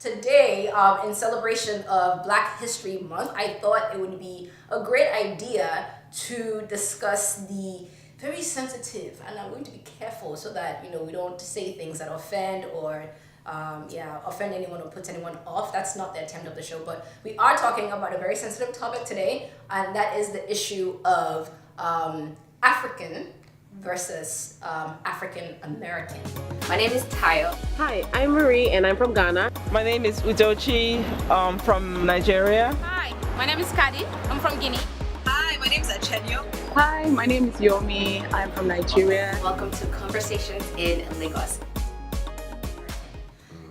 today, in celebration of Black History Month, I thought it would be a great idea to discuss the very sensitive, and I'm going to be careful so that we don't say things that offend or offend anyone or put anyone off. That's not the attempt of the show, but we are talking about a very sensitive topic today, and that is the issue of African versus African American. My name is Tayo. Hi, I'm Marie and I'm from Ghana. My name is Udochi from Nigeria. Hi, my name is Kadi. I'm from Guinea. Hi, my name is Achenyo. Hi, my name is Yomi. I'm from Nigeria. Welcome to Conversations in Lagos.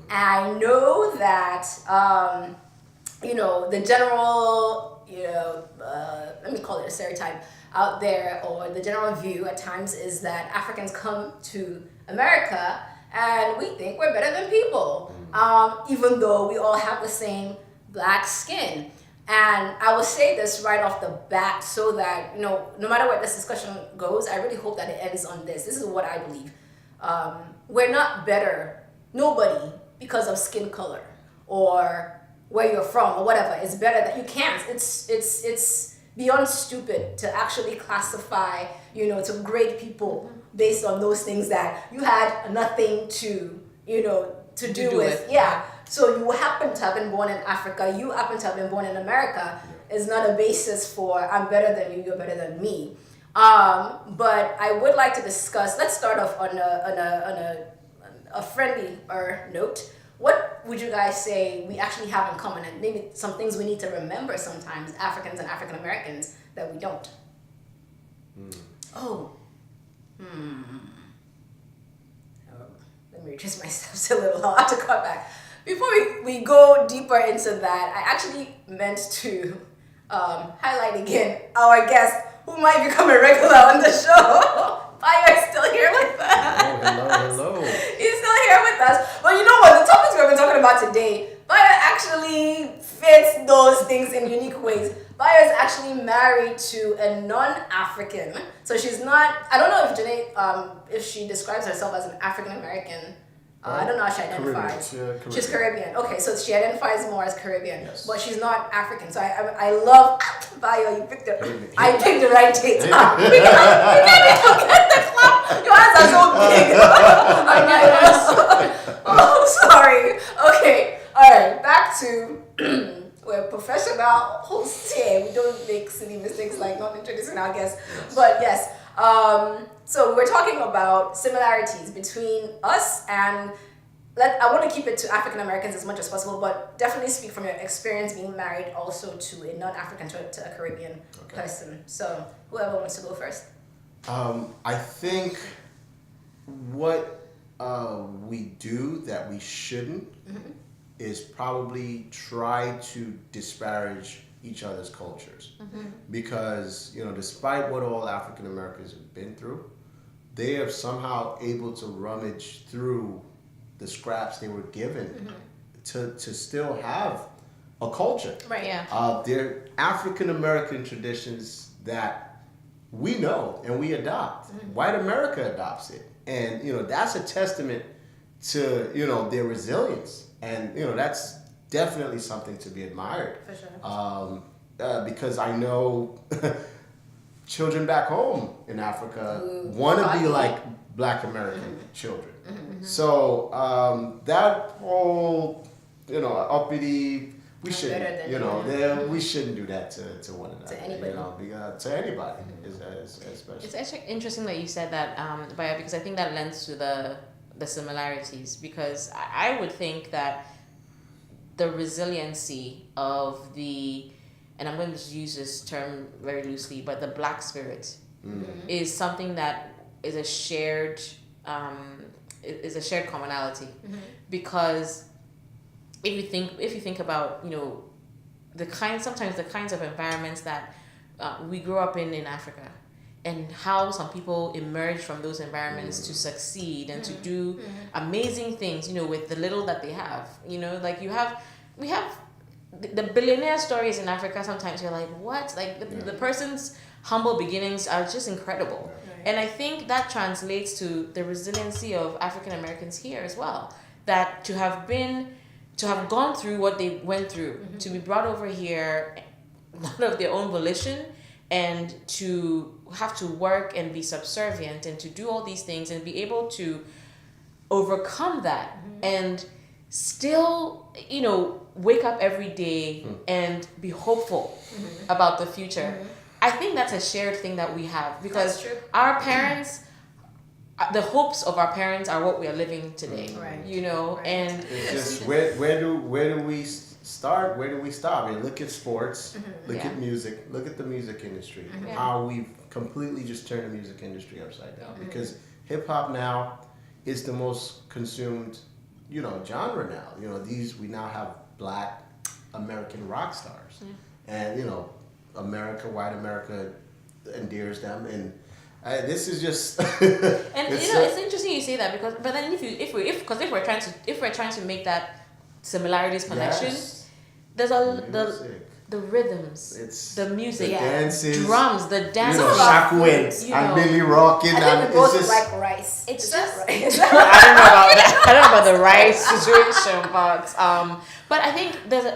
I know that, the general, let me call it a stereotype out there, or the general view at times is that Africans come to America and we think we're better than people, even though we all have the same black skin. And I will say this right off the bat so that, no matter where this discussion goes, I really hope that it ends on this. This is what I believe. We're not better, nobody, because of skin color or where you're from or whatever. It's better that you can't. It's beyond stupid to actually classify, to grade people based on those things that you had nothing to do with. Yeah. So you happen to have been born in Africa, you happen to have been born in America, is not a basis for I'm better than you, you're better than me. But I would like to discuss, let's start off on a friendly note. What would you guys say we actually have in common, and maybe some things we need to remember sometimes, Africans and African Americans, that we don't? Let me retrace myself. It's a little hard to cut back. Before we go deeper into that, I actually meant to highlight again our guest, who might become a regular on the show. Bayo is still here with us. Hello. He's still here with us. But you know what? The topics we've been talking about today, Bayo actually fits those things in unique ways. Bayo is actually married to a non-African. So she's not, I don't know if Janae, if she describes herself as an African American. I don't know how she identifies. Caribbean. She's Caribbean. Okay, so she identifies more as Caribbean, yes. But she's not African. So I love Bayo. You picked I picked the right date. We can't forget the clap. Your hands are so big. Oh, sorry. Okay. All right. Back to we're professional hosts here. We don't make silly mistakes like not introducing our guests. Yes. But yes. So we're talking about similarities between us and I want to keep it to African Americans as much as possible, but definitely speak from your experience being married also to a non-African, to a Caribbean person. So whoever wants to go first. I think what we do that we shouldn't is probably try to disparage each other's cultures, because despite what all African Americans have been through, they are somehow able to rummage through the scraps they were given to still have a culture. Right. Yeah. They're African American traditions that we know and we adopt. White America adopts it, and that's a testament to their resilience, and that's definitely something to be admired. For sure. Because I know children back home in Africa want to be like Black American children. So that whole, uppity, we shouldn't, we shouldn't do that to one another. To anybody. To anybody, especially. It's actually interesting that you said that, Baya, because I think that lends to the similarities, because I would think that the resiliency of and I'm going to just use this term very loosely, but the Black spirit is something that is a shared commonality, because if you think about sometimes the kinds of environments that we grew up in Africa, and how some people emerge from those environments to succeed and to do amazing things, with the little that they have. Like we have the billionaire stories in Africa. Sometimes you're like, what? Like the person's humble beginnings are just incredible. Right. And I think that translates to the resiliency of African Americans here as well. That to have been to have gone through what they went through, to be brought over here, not of their own volition, and to have to work and be subservient and to do all these things and be able to overcome that and still, wake up every day and be hopeful about the future. I think that's a shared thing that we have because our parents, the hopes of our parents are what we are living today. Right. And it's just where do we start? Where do we stop? And look at sports, look at music, look at the music industry, how we've completely just turned the music industry upside down. Because hip hop now is the most consumed, genre now. We now have Black American rock stars, and white America endears them, and this is just. And it's interesting you say that but then if we're trying to make that similarities connection, there's the rhythms, it's the music, the dances, drums, the dances, Shakwin, and Billy rocking, I think we both it's just like rice. It's Is just that I don't know about that. I don't know about the rice situation, but I think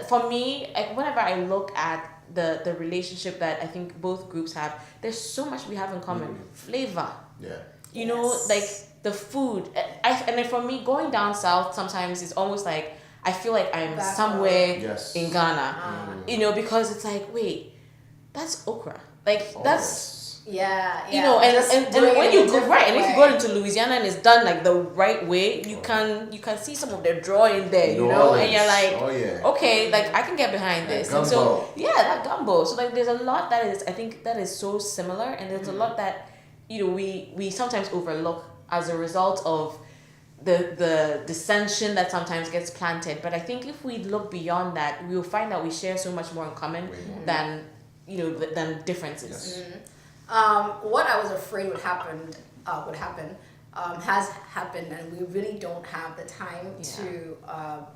for me, whenever I look at the relationship that I think both groups have, there's so much we have in common. Flavor. Yeah. Like the food. And then for me, going down south sometimes is almost like I feel like I'm somewhere in Ghana. Because it's like, wait, that's okra. Like that's and when you go and if you go into Louisiana and it's done like the right way, you can see some of their drawing there, and you're like, okay, like I can get behind this. Gumbo. And so that gumbo. So like there's a lot I think that is so similar, and there's a lot that we sometimes overlook as a result of the dissension that sometimes gets planted. But I think if we look beyond that, we'll find that we share so much more in common than differences. What I was afraid would happen has happened, and we really don't have the time to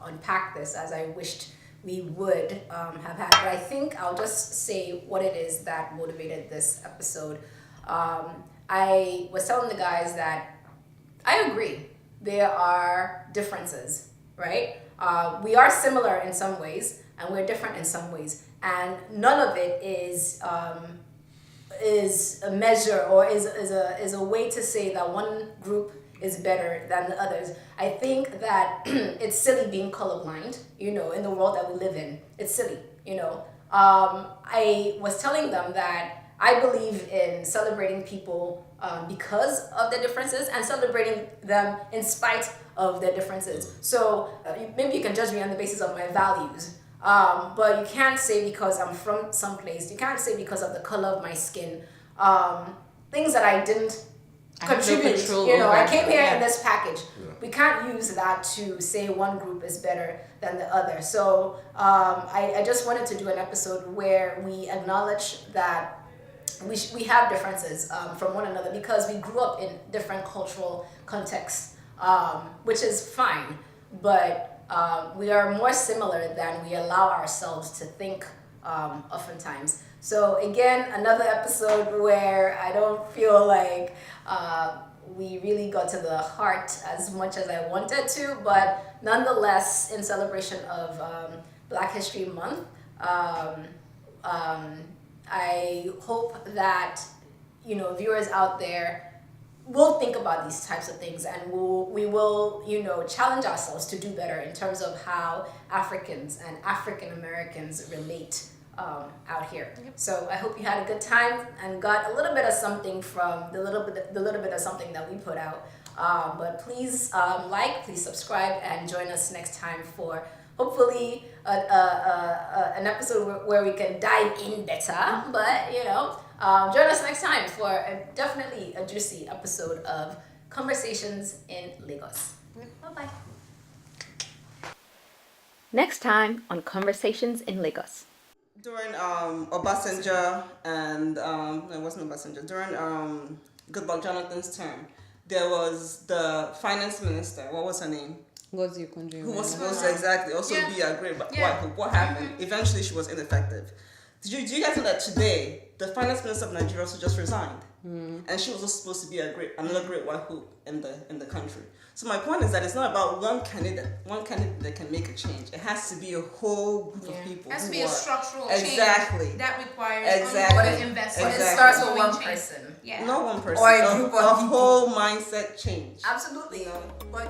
unpack this as I wished we would have had. But I think I'll just say what it is that motivated this episode. I was telling the guys that I agree there are differences, right? We are similar in some ways, and we're different in some ways, and none of it is a measure or is a way to say that one group is better than the others. I think that it's silly being colorblind, in the world that we live in. It's silly, I was telling them that I believe in celebrating people because of their differences and celebrating them in spite of their differences. So maybe you can judge me on the basis of my values. But you can't say because I'm from someplace, you can't say because of the color of my skin, things that I didn't contribute, I came here in this package. We can't use that to say one group is better than the other. So I just wanted to do an episode where we acknowledge that we have differences from one another because we grew up in different cultural contexts, which is fine, but we are more similar than we allow ourselves to think oftentimes. So again, another episode where I don't feel like we really got to the heart as much as I wanted to, but nonetheless, in celebration of Black History Month, I hope that viewers out there will think about these types of things, and we will challenge ourselves to do better in terms of how Africans and African Americans relate out here. So I hope you had a good time and got a little bit of something from the little bit of something that we put out. But please please subscribe, and join us next time for hopefully an episode where we can dive in better. But join us next time for definitely a juicy episode of Conversations in Lagos. Bye-bye. Next time on Conversations in Lagos. During Obasanjo and it wasn't Obasanjo, during Goodluck Jonathan's term, there was the finance minister. What was her name? Who was supposed to also be a great white hope. What happened? Eventually, she was ineffective. Do you guys know that today the finance minister of Nigeria also just resigned? and she was also supposed to be another great white hope in the country. So my point is that it's not about one candidate that can make a change. It has to be a whole group of people. It has to who be a are- structural Exactly. change that requires Exactly. investment. But it starts with one person. Yeah. Not one person. Or a group of a people. whole mindset change. Absolutely. You know? But